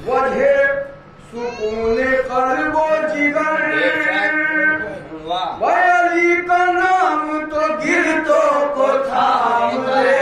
وجہ سکون قلب و جگر وہ علی کا نام تو گردوں کو تھام لے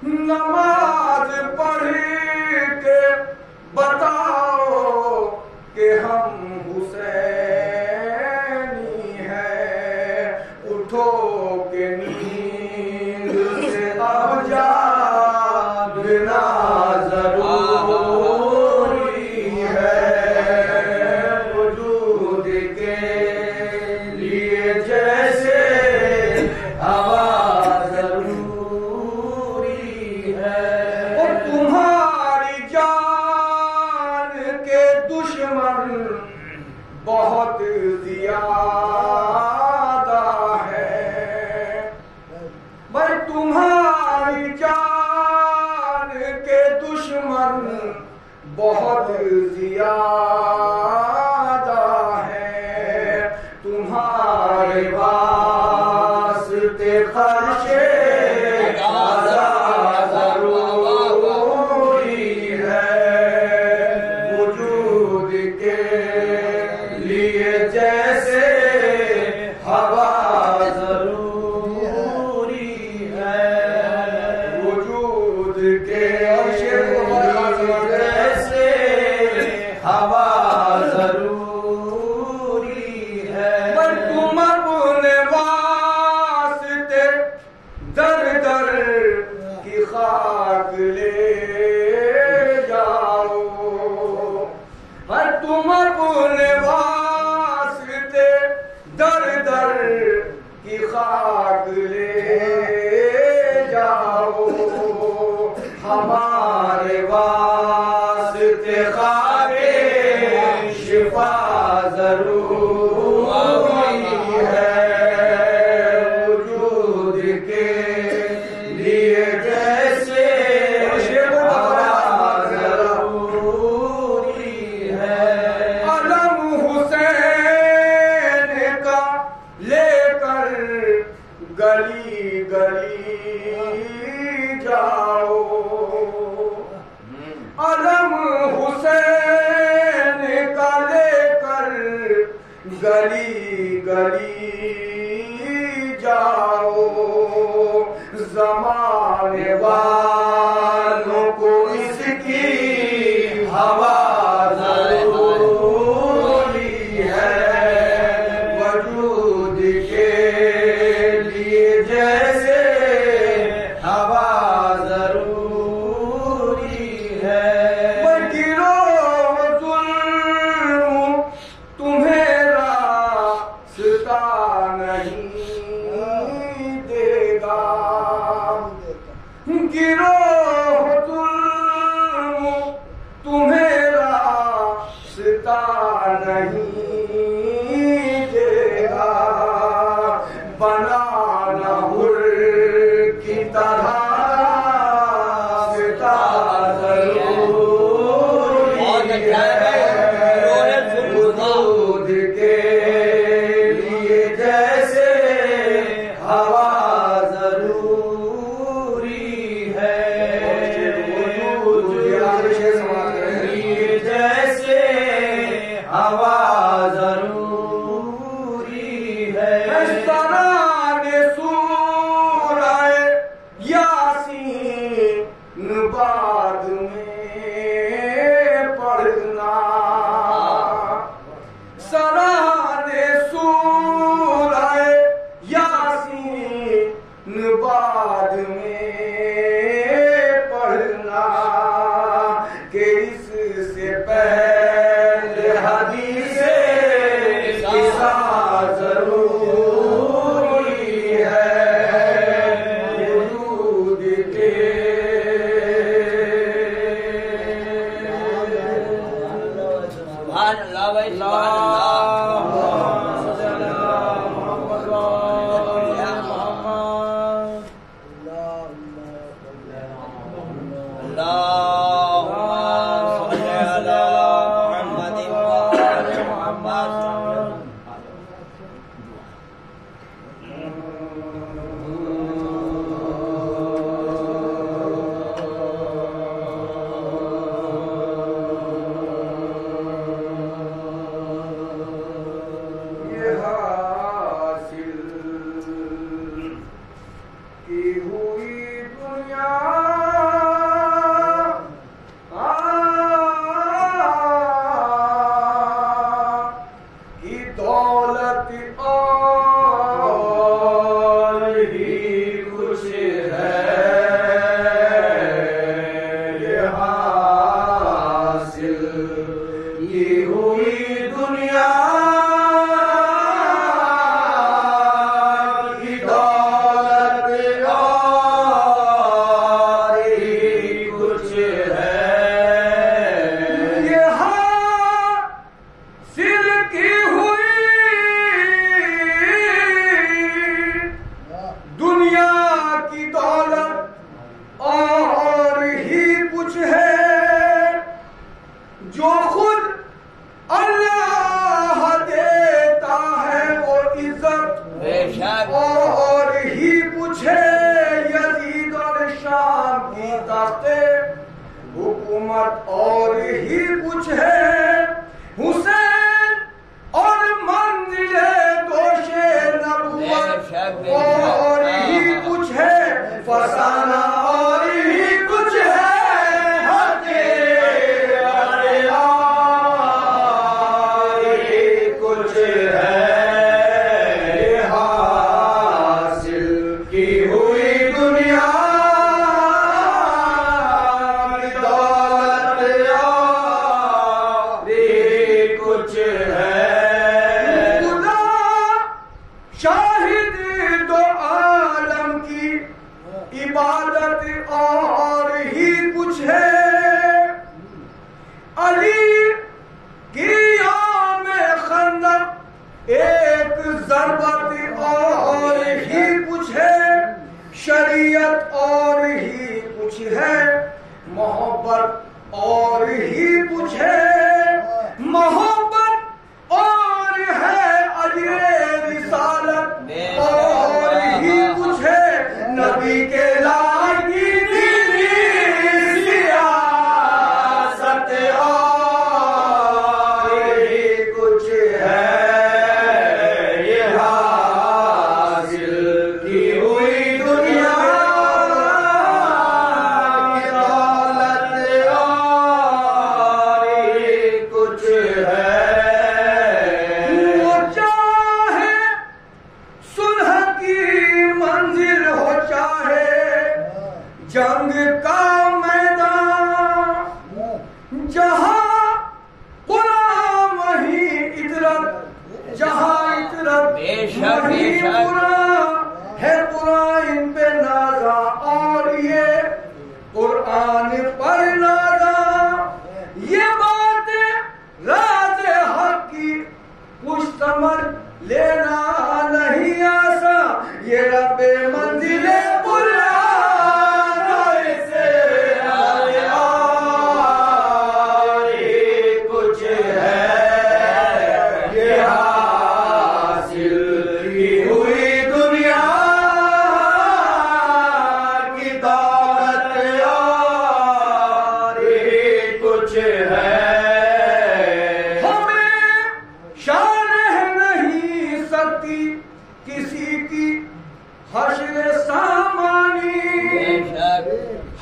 نماز پڑھ کے بتاؤ کہ ہم حسینی ہیں، اٹھو کہ نیند سے اب جاگنا ضروری ہے، وجود کے لیے جیسے ہوا بہت زیادہ ہے، میں تمہاری جان کے دشمن بہت زیادہ ہے، تمہارے واسطے خرچے آزاد کے جیسے ہوا ضروری ہے پر تم اپنے واسطے در در کی خاک لے جاؤ پر تم اپنے واسطے در در کی خاک لے جاؤ ہمارے واسطے خاک شفا ضروری ہے وجود کے لیے جیسے ہوا ضروری ہے علم حسین کا لے کر گلی گلی جاؤ علم حسین کا لے کر گلی گلی جاؤ زمانے والوں کو اس کی ہوا ضروری ہے وجود کے لیے جیسے ہوا ضروری ہے گرو ظلم تمہیں راستہ نہیں دے گا گرو ظلم تمہیں راستہ نہیں دے گا بنانا حر کی طرح وجود کے لیے جیسے ہوا ضروری ہے وجود کے لیے جیسے ہوا ضروری ہے سورہ یاسین بعد میں پڑھنا سرانے سورہ یاسین بعد میں پڑھنا کہ اس سے پہلے حدیث قصہ ضروری ہے وجود کے سبحان اللہ بھائی حکومت اور ہی کچھ ہے حسین اور منزل دوش نبوت اور ہی کچھ ہے فسانہ اور ہی کچھ ہے عبادت اور ہی کچھ ہے، علی کی یوم خندق ایک ضربت اور ہی کچھ ہے، شریعت اور ہی کچھ ہے، محبت اور ہی کچھ ہے، محبت اور ہے، علی رسالت اور ہی کچھ ہے، نبی کے لائی دینی سیاست اور ہی کچھ ہے، یہ حاصل کی ہوئی دنیا کی دولت اور ہی کچھ ہے، وہ چاہے صلح کی منزل ہو چاہے جنگ کا میدان، جہاں قرآن وہیں عطرت، جہاں عطرت وہیں قرآن ہے، قرآن ان پہ نازا اور یہ قرآن پر نازا، یہ بات راز حق کی کچھ سمجھ لینا نہیں آسان، یہ رب منزل قرآن سے اور ہی کچھ ہے، یہ حاصل کی ہوئی دنیا کی دولت اور ہی کچھ ہے، ہمیں شان نہیں سکتی کسی کی حشر سامانی،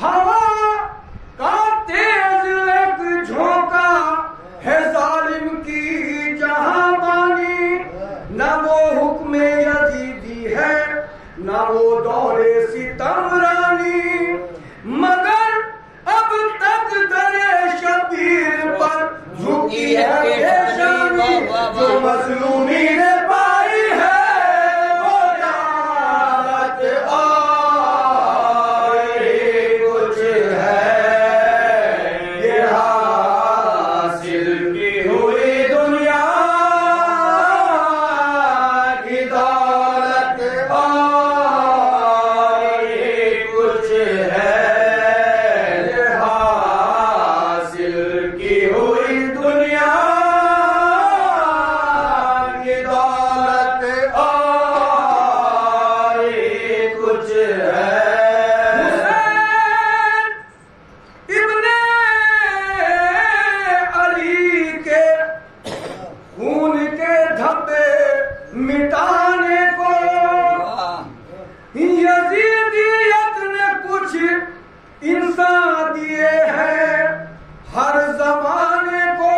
ہوا کا تیز ایک جھونکا ہے ظالم کی جہاں بانی، نہ وہ حکم یزیدی ہے نہ وہ دور ستمرانی، مگر اب تک در شبیر پر جھکی ہے پیشانی، جو مظلومی نے پائی ہے وہ جانت اور ہی کچھ ہے، یہ حاصل کی ہوئی دنیا کی دولت اور ہی کچھ ہے، یہ حاصل کی ہوئی دنیا کی دولت اور ہی کچھ ہے، حسین ابن علی کے خون کے دھبے مٹانے کو یزیدیت نے کچھ انسان دیے ہیں ہر زمانے کو،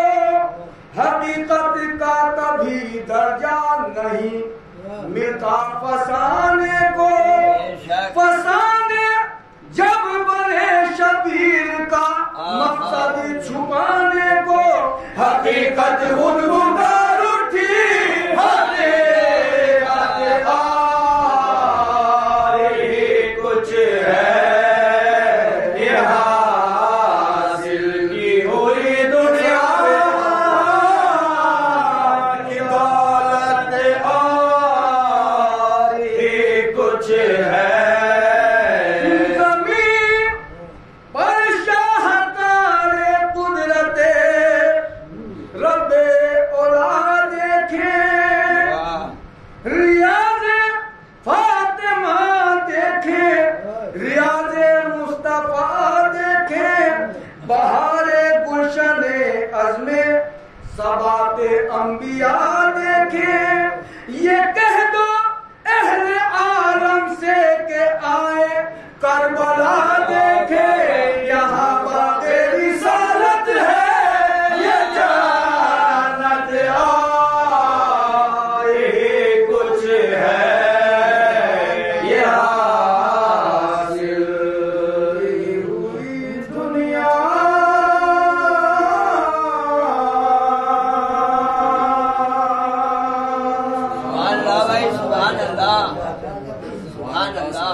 حقیقت کا کبھی درجہ نہیں ملتا فسانے کو، فسانے جب بنے شبیر کا مقصد چھپانے کو، حقیقت خود غبار اٹھی حقیقت اور ہی کچھ ہے، یہ حاصل کی ہوئی دنیا کی دولت اور ہی کچھ ہے، زمین پر شاہکار قدرت رب اولا دیکھیں، ریاض فاطمہ دیکھیں، ریاض مصطفیٰ دیکھیں، بہار گلشن عزم ثبات انبیاء دیکھیں، یہ کہہ دو اہل عالم سے کہ آئے کربلا دیکھیں، یہاں باغ رسالت ہے، یہ جنت اور ہی کچھ ہے، یہ حاصل ہوئی دنیا سبحان اللہ، سبحان اللہ، سبحان اللہ۔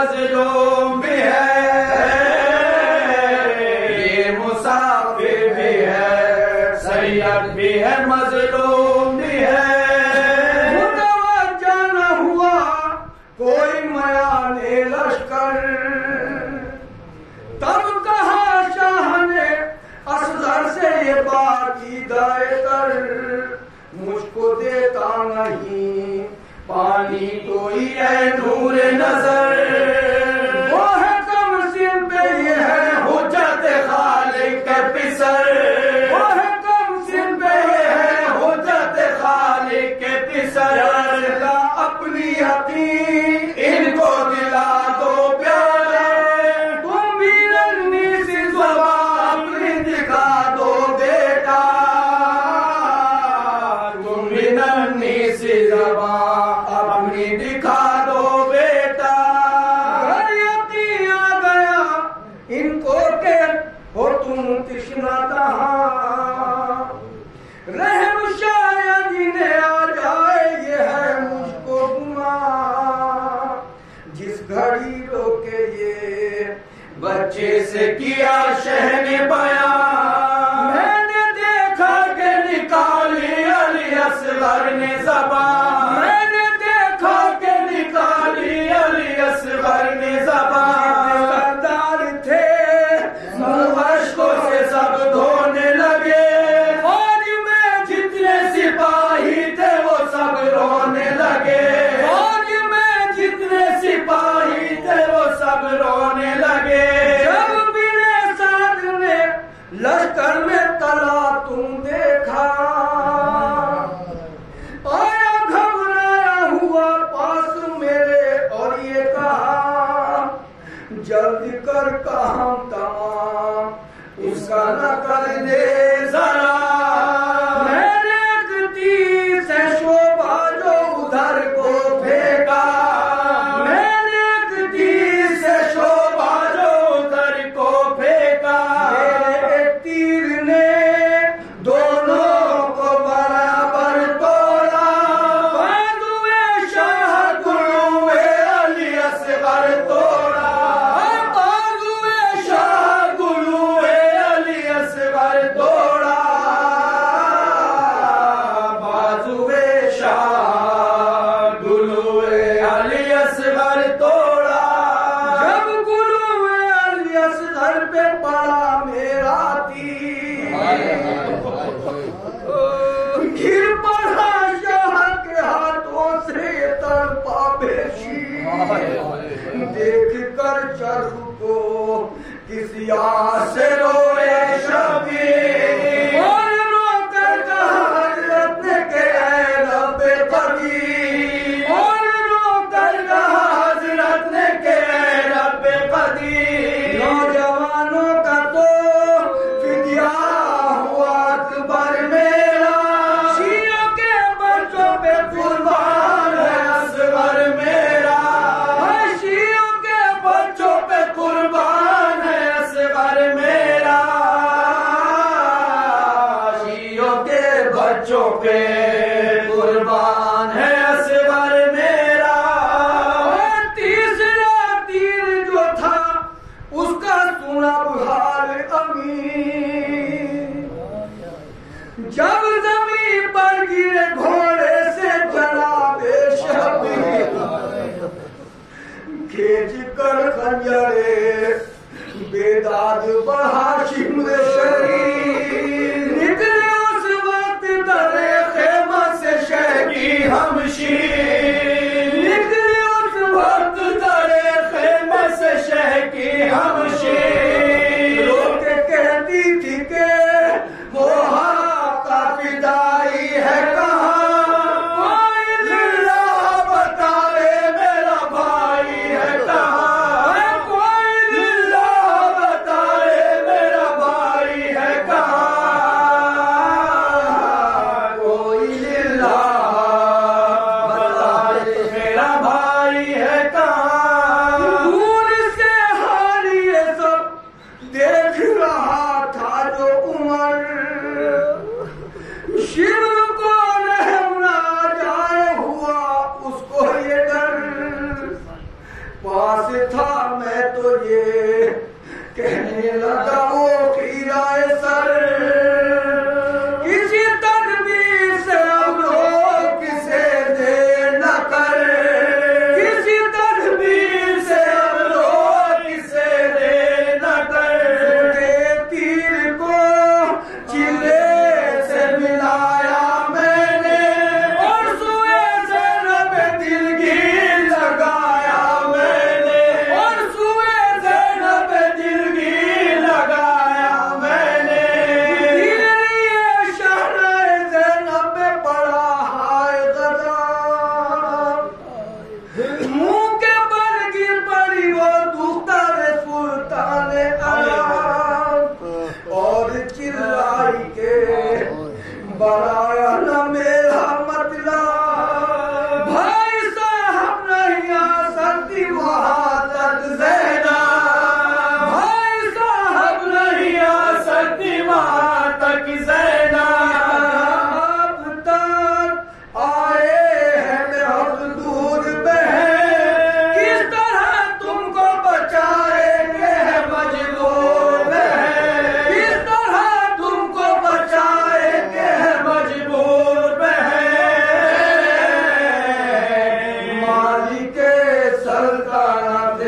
مظلوم بھی ہے، یہ مسافر بھی ہے، سید بھی ہے، مظلوم بھی ہے۔ متوجہ نہ ہوا کوئی میان لشکر، تب کہا شاہ نے اصغر سے یہ بات کی دائے کر، مجھ کو دیتا نہیں پانی کوئی اے نور نظر، وہ ہے کم سن پہ یہ ہے حجت خالق کے پسر، وہ ہے کم سن پہ یہ ہے حجت خالق کے پسر، کا اپنی یقین ان کو دلا دو پیارے، تم بھی ننھی سی زبان اپنی دکھا دو بیٹا، تم بھی ننھی سی زبان اپنی دکھا دو بیٹا۔ گھر یقین آ گیا ان کو کہ ہو تم تشنا تہاں، رحم شاید انہیں آ جائے یہ ہے مجھ کو گناہ، جس گھڑی روکے یہ بچے سے کیا شہ نے بیان، میں نے دیکھا کہ نکالی علی اصغر نے زبان، میں نے دیکھا کہ نکالی علی اصغر نے زبان، سردار تھے منہ اشکوں سے سب دھونے لگے، فوج میں جتنے سپاہی تھے وہ سب رونے لگے، فوج میں جتنے سپاہی تھے وہ سب رونے لگے، جب بن سعد نے لشکر میں تلا تم دیکھا، آیا گھبرایا ہوا پاس میرے اور یہ کہا، جلد کر کام تمام اس کا نہ کر دے ذرا، میں نے ایک تیر سے شعبہ جو ادھر کو پھینکا، میں نے ایک تیر سے شعبہ جو ادھر کو پھینکا، میرے ایک تیر نے دونوں کو برابر توڑا، بازوئے شاہ گلوئے علی اصغر توڑا، بازوئے شاہ گلوئے علی اصغر توڑا، بازوئے شاہ گلوئے علی اصغر توڑا، جب گلوئے علی اصغر پہ پڑا میرا تیر، گر پڑا شاہ کے ہاتھوں سے تڑپا پیشی، دیکھ کر چرخ کو کسی آس سے روئے شبیر، اور رو کر کہا حضرت نے کہ اے رب قدیر، اور رو کر کہا حضرت نے کہ اے رب قدیر، نوجوانوں کا تو فدیہ ہوا اکبر میرا، شیعوں کے بچوں پہ قربان ہے اصغر میرا، شیعوں کے بچوں پہ قربان ہے اصغر میرا، شیعوں کے بچوں پہ قربان ہے اصغر میرا، تیسرا تیر جو تھا اس کا سنا بحال امین، جب زمین پر گرے گھوڑے سے جناب شبیر، کھینچ کر خنجرے بیداد بہاشم شریف، نکلے اس وقت درے خیمہ سے شہ کی ہمشیر، نکلے اس وقت درے خیمہ سے شہ کی ہمشیر، رو کے کہتی تھی کہ وہ کا فدائی ہے کہاں، کوئی للہ بتائے میرا بھائی ہے کہاں، کوئی للہ بتائے میرا بھائی ہے کہاں، پاس تھا میں تو یہ کہنے لگا وہ خیرہ سر کسی تدبیر سے اب لوگ کسے دے نہ کر کسی تدبیر سے اب لوگ کسے دے نہ کر کے تیر کو چلے سے ملایا میں نے اور سوئے زینب دلگیر لگایا میں نے اور سوئے زینب دلگیر لگایا میں نے تیری شہنائے زینب پہ پڑا ہائے غضب منہ کے بل گر پڑی وہ دختر سلطان عرب اور چلائی کے بڑھایا نہ میرا مطلب بھائی صاحب نہیں آ سکتی وہاں تک زینب بھائی صاحب نہیں آ سکتی وہاں تک زینب اب تک آئے ہیں بہت دور بہن کس طرح تم کو بچائیں گے مجبور بہن کس طرح تم کو بچائیں گے مجبور بہن مالک سلطنت